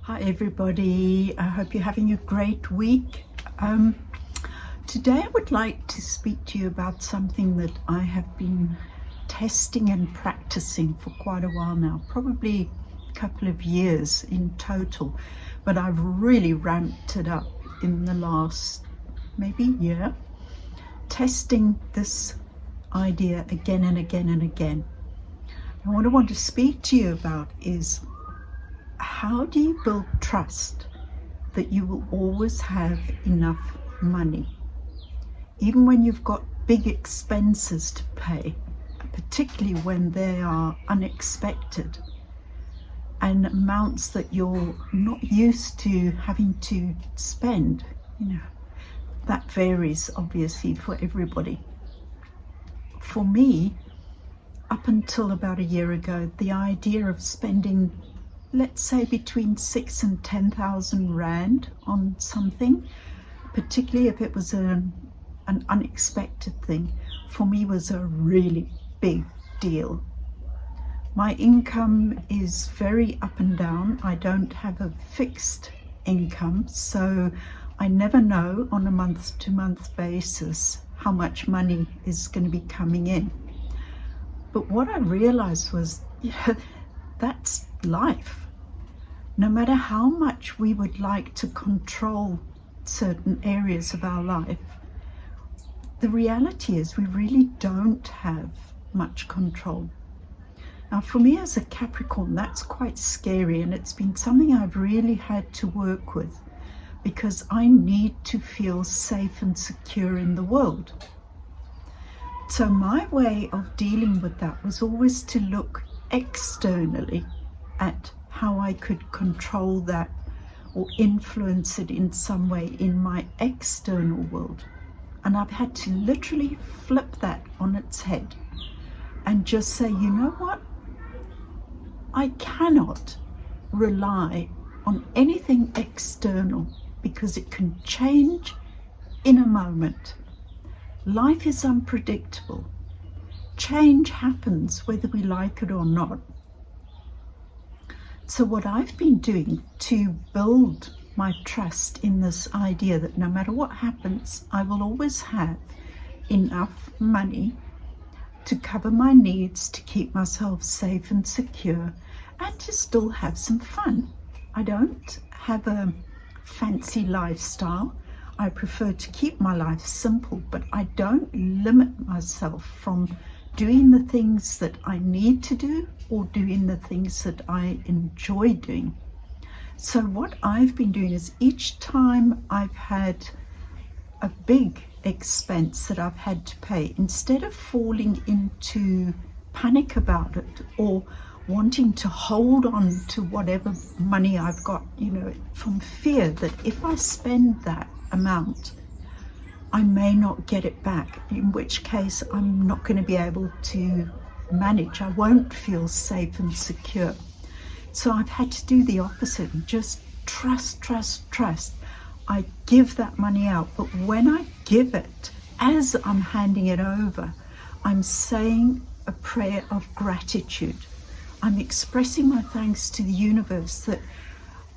Hi everybody, I hope you're having a great week. Today I would like to speak to you about something that I have been testing and practicing for quite a while now, probably a couple of years in total, but I've really ramped it up in the last maybe year, testing this idea again and again and again. And what I want to speak to you about is, how do you build trust that you will always have enough money, even when you've got big expenses to pay, particularly when they are unexpected and amounts that you're not used to having to spend? That varies obviously for everybody. For me, up until about a year ago, the idea of spending, let's say, between 6,000 and 10,000 Rand on something, particularly if it was an unexpected thing, for me was a really big deal. My income is very up and down. I don't have a fixed income, so I never know on a month-to-month basis how much money is going to be coming in. But what I realized was, that's life. No matter how much we would like to control certain areas of our life, the reality is we really don't have much control. Now, for me as a Capricorn, that's quite scary, and it's been something I've really had to work with, because I need to feel safe and secure in the world. So my way of dealing with that was always to look externally at how I could control that or influence it in some way in my external world. And I've had to literally flip that on its head and just say, you know what? I cannot rely on anything external, because it can change in a moment. Life is unpredictable. Change happens whether we like it or not. So what I've been doing to build my trust in this idea that no matter what happens, I will always have enough money to cover my needs, to keep myself safe and secure, and to still have some fun. I don't have a fancy lifestyle. I prefer to keep my life simple, but I don't limit myself from doing the things that I need to do or doing the things that I enjoy doing. So what I've been doing is, each time I've had a big expense that I've had to pay, instead of falling into panic about it or wanting to hold on to whatever money I've got, from fear that if I spend that amount, I may not get it back, in which case I'm not going to be able to manage. I won't feel safe and secure. So I've had to do the opposite and just trust. I give that money out, but when I give it, as I'm handing it over, I'm saying a prayer of gratitude. I'm expressing my thanks to the universe that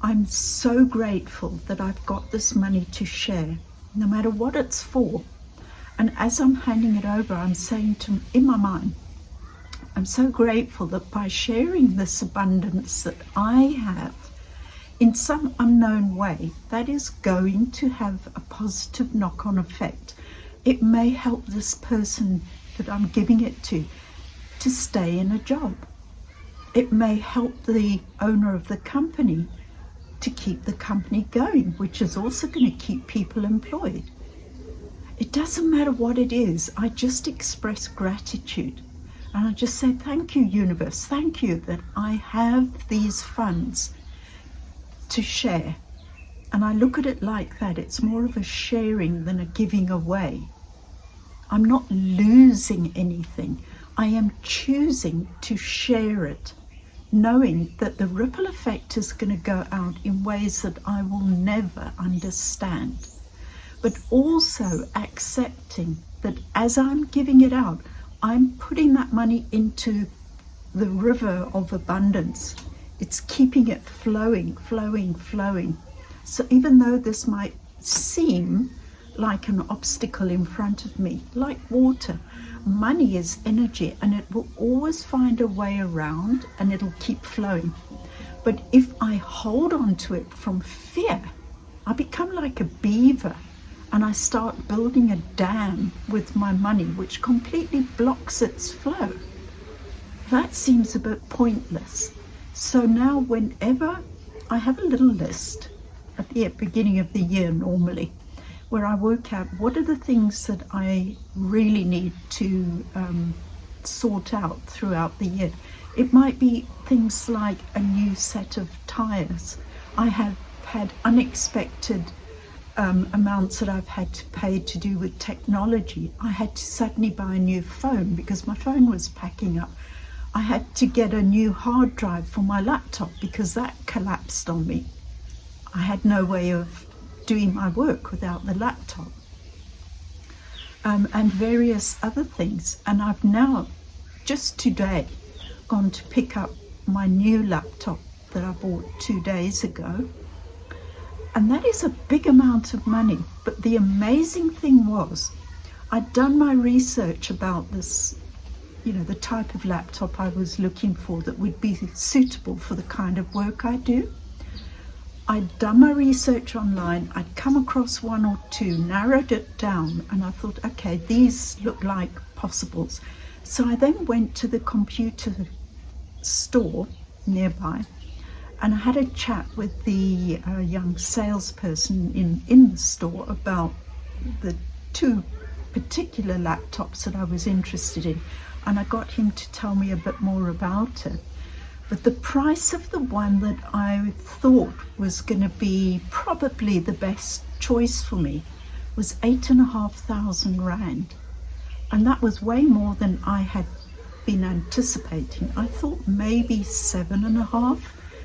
I'm so grateful that I've got this money to share, no matter what it's for. And as I'm handing it over, I'm saying in my mind, I'm so grateful that by sharing this abundance that I have, in some unknown way, that is going to have a positive knock-on effect. It may help this person that I'm giving it to stay in a job. It may help the owner of the company to keep the company going, which is also going to keep people employed. It doesn't matter what it is. I just express gratitude. And I just say, thank you, universe. Thank you that I have these funds to share. And I look at it like that. It's more of a sharing than a giving away. I'm not losing anything. I am choosing to share it, knowing that the ripple effect is going to go out in ways that I will never understand. But also accepting that as I'm giving it out, I'm putting that money into the river of abundance It's keeping it flowing, flowing, flowing. So even though this might seem like an obstacle in front of me, like water, money is energy, and it will always find a way around, and it'll keep flowing. But if I hold on to it from fear, I become like a beaver, and I start building a dam with my money, which completely blocks its flow. That seems a bit pointless. So now whenever I have a little list at the beginning of the year normally, where I work out what are the things that I really need to sort out throughout the year. It might be things like a new set of tires. I have had unexpected amounts that I've had to pay to do with technology. I had to suddenly buy a new phone because my phone was packing up. I had to get a new hard drive for my laptop because that collapsed on me. I had no way of doing my work without the laptop, and various other things. And I've now, just today, gone to pick up my new laptop that I bought 2 days ago. And that is a big amount of money. But the amazing thing was, I'd done my research about this, the type of laptop I was looking for that would be suitable for the kind of work I do. I'd done my research online, I'd come across one or two, narrowed it down, and I thought, okay, these look like possibles. So I then went to the computer store nearby, and I had a chat with the young salesperson in the store about the two particular laptops that I was interested in, and I got him to tell me a bit more about it. But the price of the one that I thought was going to be probably the best choice for me was 8,500 rand. And that was way more than I had been anticipating. I thought maybe 7.5.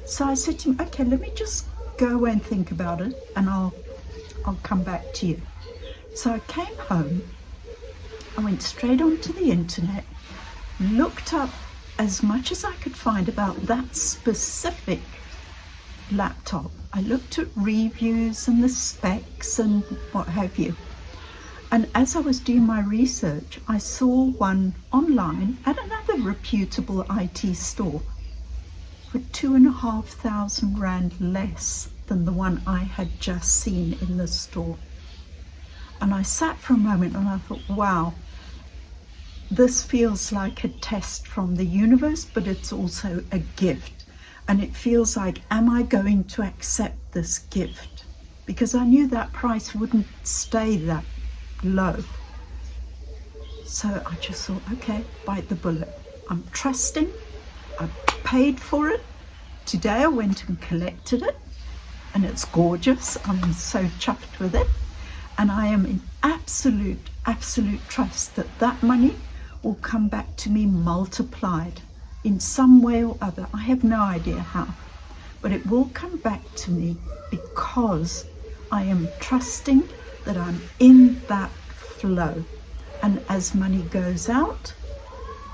So I said to him, okay, let me just go away and think about it, and I'll come back to you. So I came home, I went straight onto the internet, looked up as much as I could find about that specific laptop. I looked at reviews and the specs and what have you. And as I was doing my research, I saw one online at another reputable IT store for 2,500 rand less than the one I had just seen in the store. And I sat for a moment and I thought, wow, this feels like a test from the universe, but it's also a gift. And it feels like, am I going to accept this gift? Because I knew that price wouldn't stay that low. So I just thought, okay, bite the bullet. I'm trusting. I paid for it. Today I went and collected it, and it's gorgeous. I'm so chuffed with it. And I am in absolute trust that that money will come back to me multiplied in some way or other. I have no idea how, but it will come back to me because I am trusting that I'm in that flow. And as money goes out,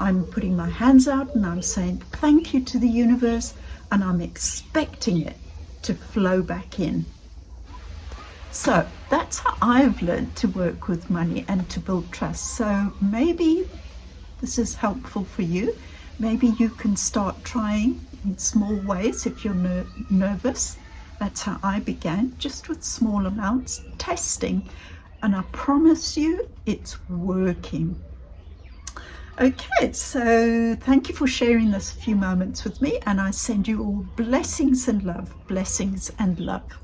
I'm putting my hands out and I'm saying thank you to the universe, and I'm expecting it to flow back in. So that's how I've learned to work with money and to build trust. So maybe this is helpful for you. Maybe you can start trying in small ways if you're nervous. That's how I began, just with small amounts, testing. And I promise you, it's working. Okay, so thank you for sharing this few moments with me, and I send you all blessings and love. Blessings and love.